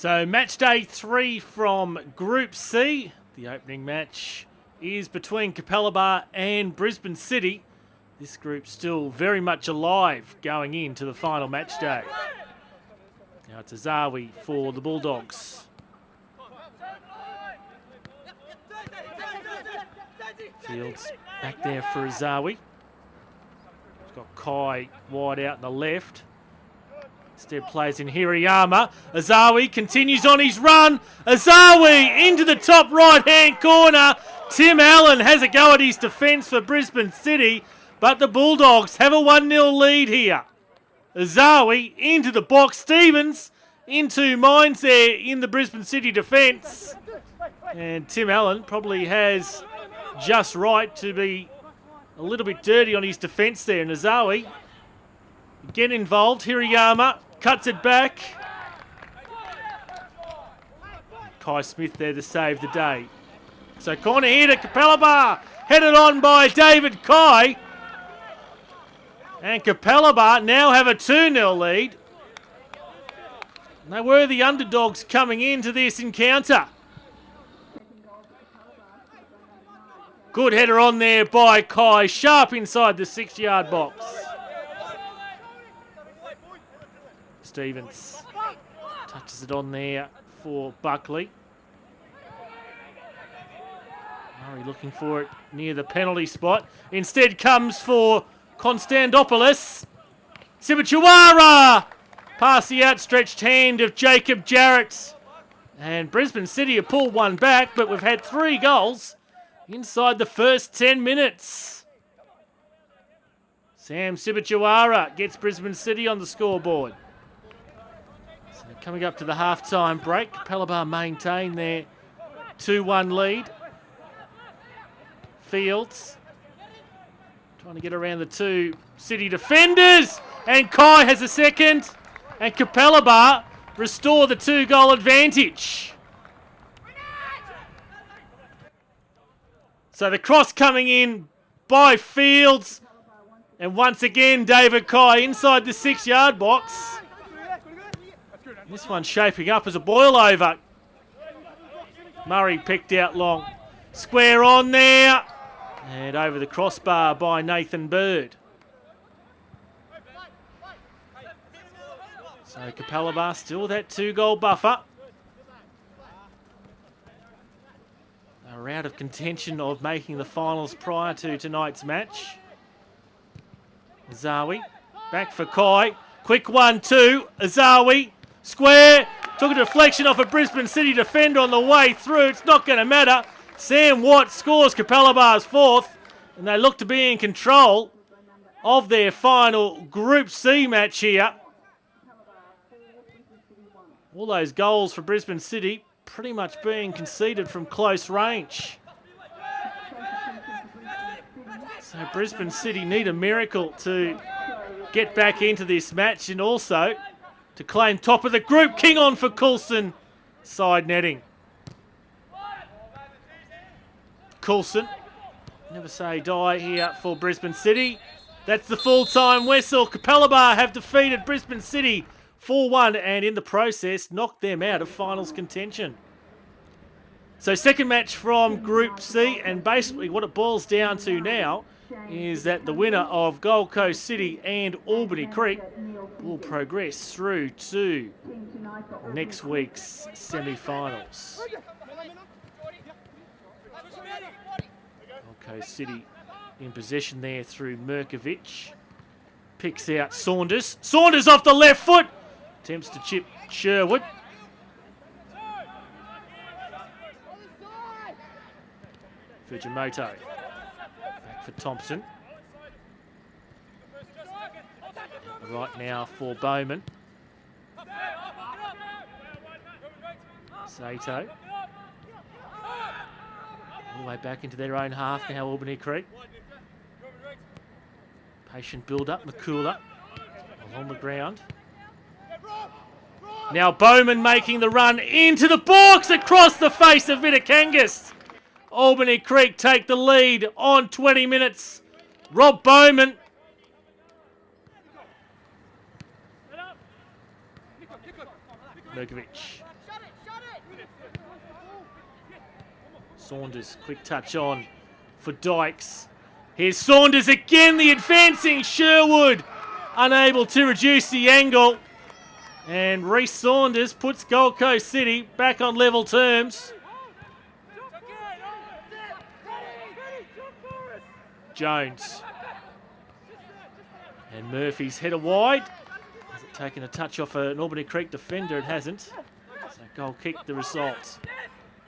So match day 3 from Group C. The opening match is between Capalaba and Brisbane City. This group still very much alive going into the final match day. Now it's Azawi for the Bulldogs. Fields back there for Azawi. He's got Kai wide out in the left. Instead plays in Hirayama. Azawi continues on his run. Azawi into the top right-hand corner. Tim Allen has a go at his defence for Brisbane City, but the Bulldogs have a 1-0 lead here. Azawi into the box. Stevens into Mines there in the Brisbane City defence. And Tim Allen probably has just right to be a little bit dirty on his defence there. And Azawi get involved. Hirayama cuts it back. Kai Smith there to save the day. So corner here to Capalaba. Headed on by David Kai. And Capalaba now have a 2-0 lead. They were the underdogs coming into this encounter. Good header on there by Kai. Sharp inside the 6-yard box. Stevens touches it on there for Buckley. Murray looking for it near the penalty spot. Instead comes for Konstantopoulos. Sibichuara past the outstretched hand of Jacob Jarrett. And Brisbane City have pulled one back, but we've had 3 goals inside the first 10 minutes. Sam Sibichuara gets Brisbane City on the scoreboard. So coming up to the half-time break, Capalaba maintain their 2-1 lead. Fields trying to get around the 2 City defenders. And Kai has a second. And Capalaba restore the 2-goal advantage. So the cross coming in by Fields. And once again, David Kai inside the 6-yard box. This one's shaping up as a boil over. Murray picked out long. Square on there. And over the crossbar by Nathan Bird. So Capalaba still that 2-goal buffer. They're out of contention of making the finals prior to tonight's match. Azawi back for Kai. Quick 1-2. Azawi square. Took a deflection off a Brisbane City defender on the way through. It's not going to matter. Sam Watt scores Capalaba's 4th. And they look to be in control of their final Group C match here. All those goals for Brisbane City pretty much being conceded from close range. So Brisbane City need a miracle to get back into this match and also to claim top of the group. King on for Coulson. Side netting. Coulson. Never say die here for Brisbane City. That's the full-time whistle. Capalaba have defeated Brisbane City 4-1 and in the process knocked them out of finals contention. So second match from Group C, and basically what it boils down to now is that the winner of Gold Coast City and Albany Creek will progress through to next week's semi-finals. Gold Coast City in possession there through Merkovich. Picks out Saunders. Saunders off the left foot. Attempts to chip Sherwood. Fujimoto. Back for Thompson. Right now for Bowman. Sato. All the way back into their own half now, Albany Creek. Patient build-up, Makula along the ground. Now Bowman making the run into the box across the face of Vitakangas. Albany Creek take the lead on 20 minutes. Rob Bowman. Merkovich Saunders, quick touch on for Dykes. Here's Saunders again, the advancing Sherwood, unable to reduce the angle. And Reece Saunders puts Gold Coast City back on level terms. Jones. And Murphy's header wide. Has it taken a touch off an Albany Creek defender? It hasn't. So goal kick the result.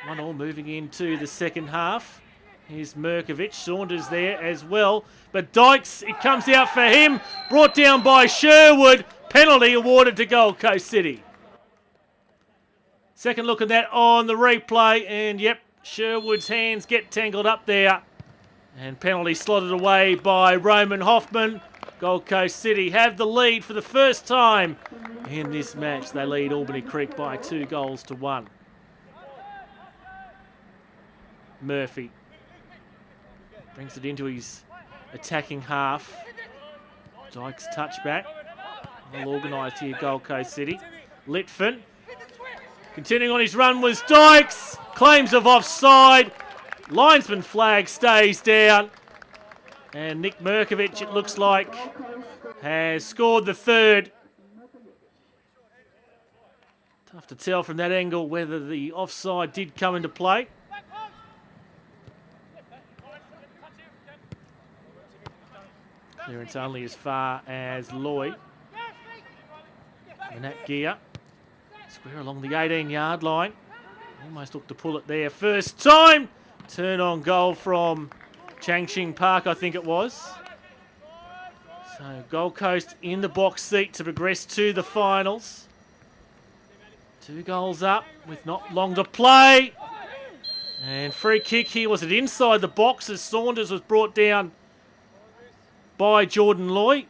1-1 moving into the second half. Here's Merkovich. Saunders there as well. But Dykes, it comes out for him. Brought down by Sherwood. Penalty awarded to Gold Coast City. Second look at that on the replay. And yep, Sherwood's hands get tangled up there. And penalty slotted away by Roman Hoffman. Gold Coast City have the lead for the first time in this match. They lead Albany Creek by 2-1. Murphy brings it into his attacking half. Dykes touchback. Well organised here, Gold Coast City. Litfin. Continuing on his run was Dykes. Claims of offside. Linesman flag stays down. And Nick Merkovich, it looks like, has scored the third. Tough to tell from that angle whether the offside did come into play. Clearance only as far as Lloyd. And that gear. Square along the 18-yard line. Almost looked to pull it there. First time. Turn on goal from Changqing Park, I think it was. So Gold Coast in the box seat to progress to the finals. 2 goals up with not long to play. And free kick here. Was it inside the box as Saunders was brought down by Jordan Loy?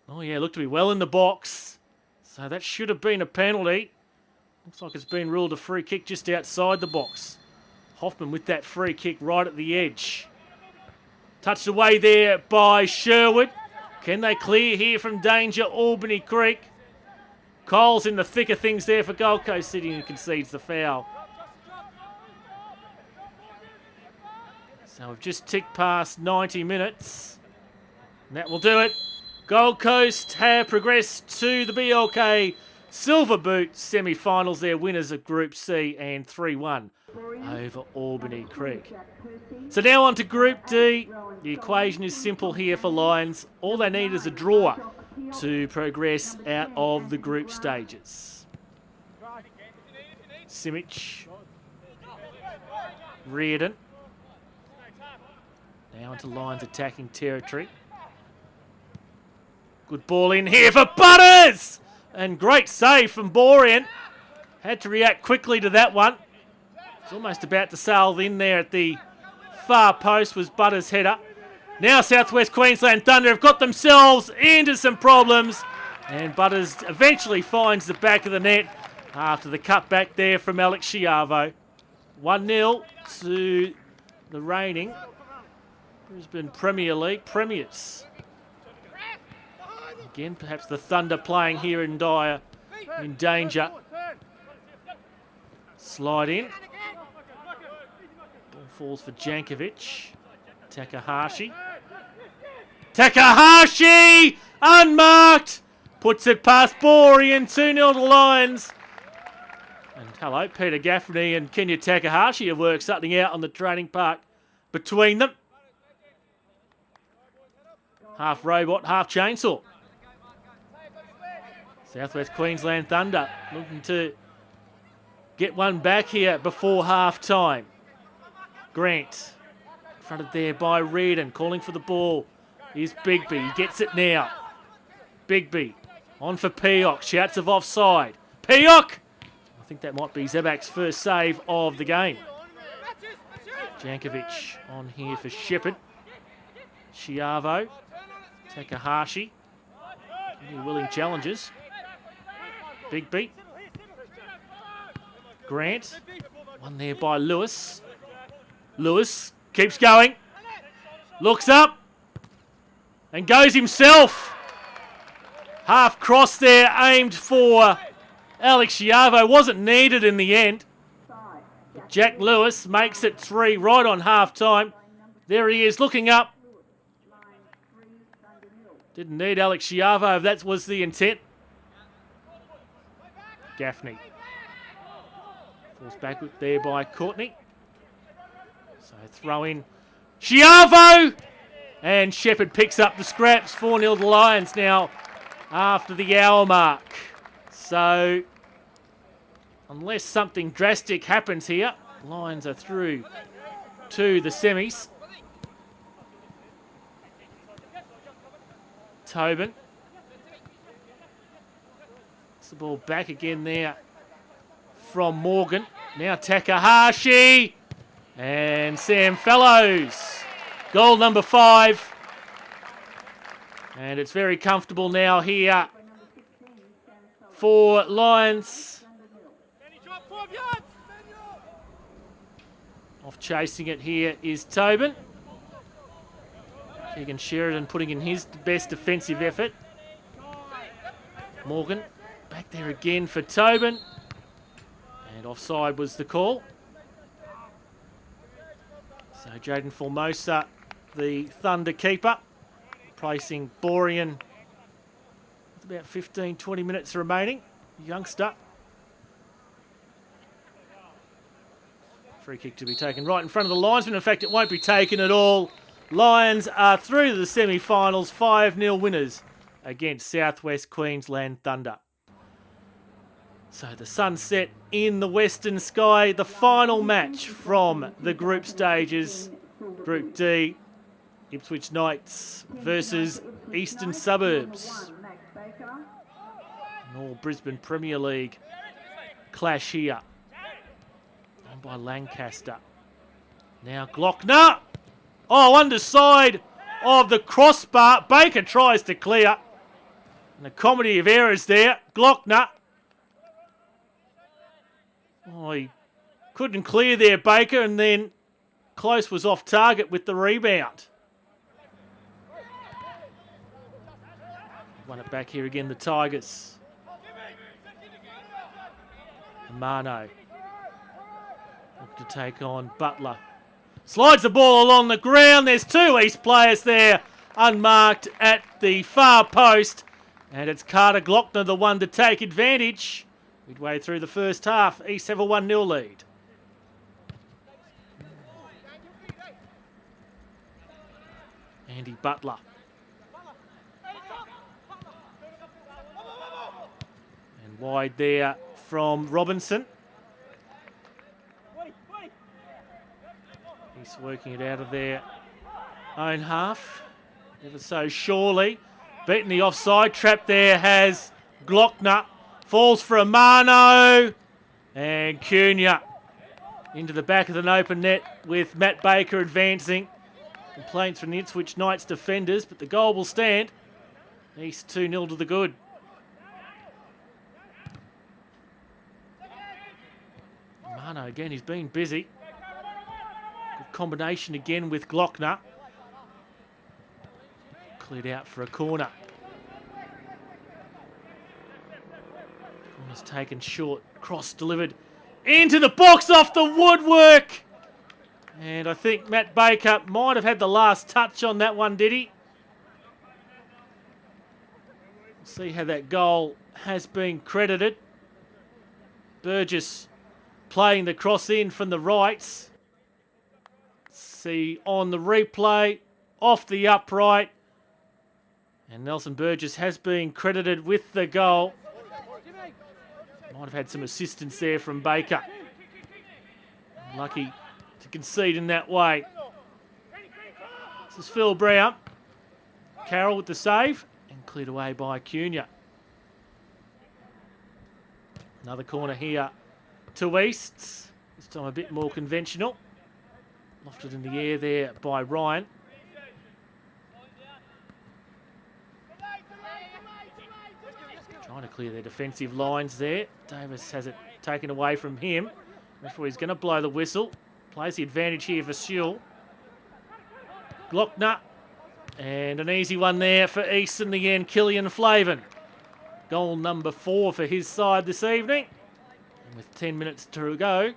Oh yeah, looked to be well in the box. So that should have been a penalty. Looks like it's been ruled a free kick just outside the box. Hoffman with that free kick right at the edge. Touched away there by Sherwood. Can they clear here from danger, Albany Creek? Cole's in the thick of things there for Gold Coast City and concedes the foul. So we've just ticked past 90 minutes. And that will do it. Gold Coast have progressed to the BLK Silver Boot semi-finals. They're winners of Group C and 3-1 over Albany Creek. So now on to Group D. The equation is simple here for Lions. All they need is a draw to progress out of the group stages. Simic. Reardon. Now into Lions attacking territory. Good ball in here for Butters! And great save from Borean. Had to react quickly to that one. It's almost about to sail in there at the far post was Butters' header. Now Southwest Queensland Thunder have got themselves into some problems. And Butters eventually finds the back of the net after the cutback there from Alex Schiavo. 1-0 to the reigning Brisbane Premier League premiers. Again, perhaps the Thunder playing here in danger. Slide in. Ball falls for Jankovic. Takahashi. Takahashi! Unmarked! Puts it past Borean. 2-0 to Lions. And hello, Peter Gaffney and Kenya Takahashi have worked something out on the training park between them. Half robot, half chainsaw. Southwest Queensland Thunder looking to get one back here before half-time. Grant, fronted there by Reardon, calling for the ball. Here's Bigby, he gets it now. Bigby, on for Peock, shouts of offside. Peock! I think that might be Zebak's first save of the game. Jankovic on here for Shepherd. Schiavo, Takahashi, any willing challenges. Bigby. Grant. One there by Lewis. Lewis keeps going. Looks up. And goes himself. Half cross there aimed for Alex Schiavo. Wasn't needed in the end. Jack Lewis makes it 3 right on half-time. There he is, looking up. Didn't need Alex Chiavo if that was the intent. Gaffney. Falls backward there by Courtney. So throw in Chiavo! And Shepherd picks up the scraps. 4-0 to Lions now after the hour mark. So, unless something drastic happens here, Lions are through to the semis. Tobin. It's the ball back again there from Morgan. Now Takahashi and Sam Fellows. Goal number 5. And it's very comfortable now here for Lions. Off chasing it here is Tobin. Keegan Sheridan putting in his best defensive effort. Morgan back there again for Tobin. And offside was the call. So Jaden Formosa, the Thunder keeper, replacing Borean with about 15-20 minutes remaining. Youngster. Free kick to be taken right in front of the linesman. In fact, it won't be taken at all. Lions are through to the semi-finals, 5-0 winners against Southwest Queensland Thunder. So the sunset in the western sky, the final match from the group stages. Group D, Ipswich Knights versus Eastern Suburbs. An all Brisbane Premier League clash here. On by Lancaster. Now Glockner. Oh, underside of the crossbar. Baker tries to clear. And a comedy of errors there. Glockner. Oh, he couldn't clear there, Baker, and then Close was off target with the rebound. Won it back here again, the Tigers. Amano. Look to take on Butler. Slides the ball along the ground. There's 2 East players there, unmarked at the far post. And it's Carter Glockner, the one to take advantage. Midway through the first half, East have a 1-0 lead. Andy Butler. And wide there from Robinson. He's working it out of their own half. Ever so surely. Beaten the offside trap there has Glockner. Falls for Amano. And Cunha into the back of the open net with Matt Baker advancing. Complaints from the Ipswich Knights defenders, but the goal will stand. East 2-0 to the good. Amano again, he's been busy. Good combination again with Glockner. Cleared out for a corner. Corner's taken short. Cross delivered into the box off the woodwork. And I think Matt Baker might have had the last touch on that one, did he? We'll see how that goal has been credited. Burgess playing the cross in from the right. See on the replay, off the upright. And Nelson Burgess has been credited with the goal. Might have had some assistance there from Baker. Lucky to concede in that way. This is Phil Brown. Carroll with the save and cleared away by Cunha. Another corner here to East. This time a bit more conventional. Lofted in the air there by Ryan. Trying to clear their defensive lines there. Davis has it taken away from him. Referee's going to blow the whistle. Plays the advantage here for Sewell. Glockner. And an easy one there for East in the end. Killian Flavin. Goal number 4 for his side this evening. And with 10 minutes to go,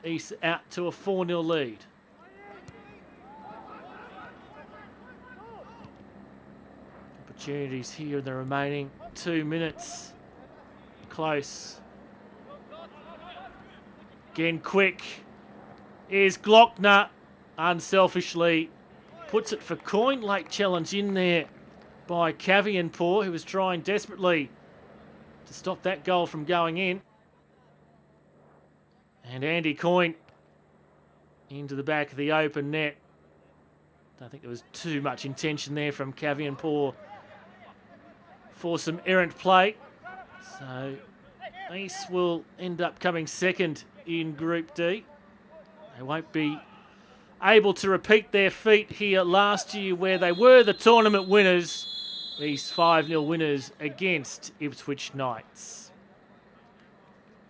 East out to a 4-0 lead. Opportunities here in the remaining 2 minutes. Close. Again, quick. Here's Glockner. Unselfishly puts it for coin. Late challenge in there by Cavianpour, who was trying desperately to stop that goal from going in. And Andy Coyne into the back of the open net. Don't think there was too much intention there from Cavianpour for some errant play. So East will end up coming second in Group D. They won't be able to repeat their feat here last year where they were the tournament winners. East 5-0 winners against Ipswich Knights.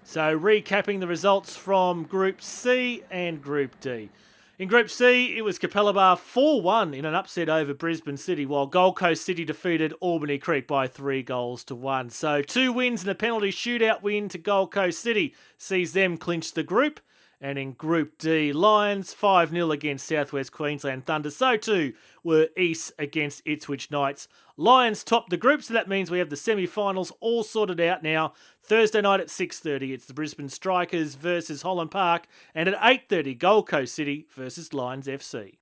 So recapping the results from Group C and Group D. In Group C, it was Capalaba 4-1 in an upset over Brisbane City, while Gold Coast City defeated Albany Creek by 3-1. So 2 wins and a penalty shootout win to Gold Coast City sees them clinch the group. And in Group D, Lions 5-0 against Southwest Queensland Thunder. So too were East against Ipswich Knights. Lions topped the group, so that means we have the semi-finals all sorted out now. Thursday night at 6:30, it's the Brisbane Strikers versus Holland Park. And at 8:30, Gold Coast City versus Lions FC.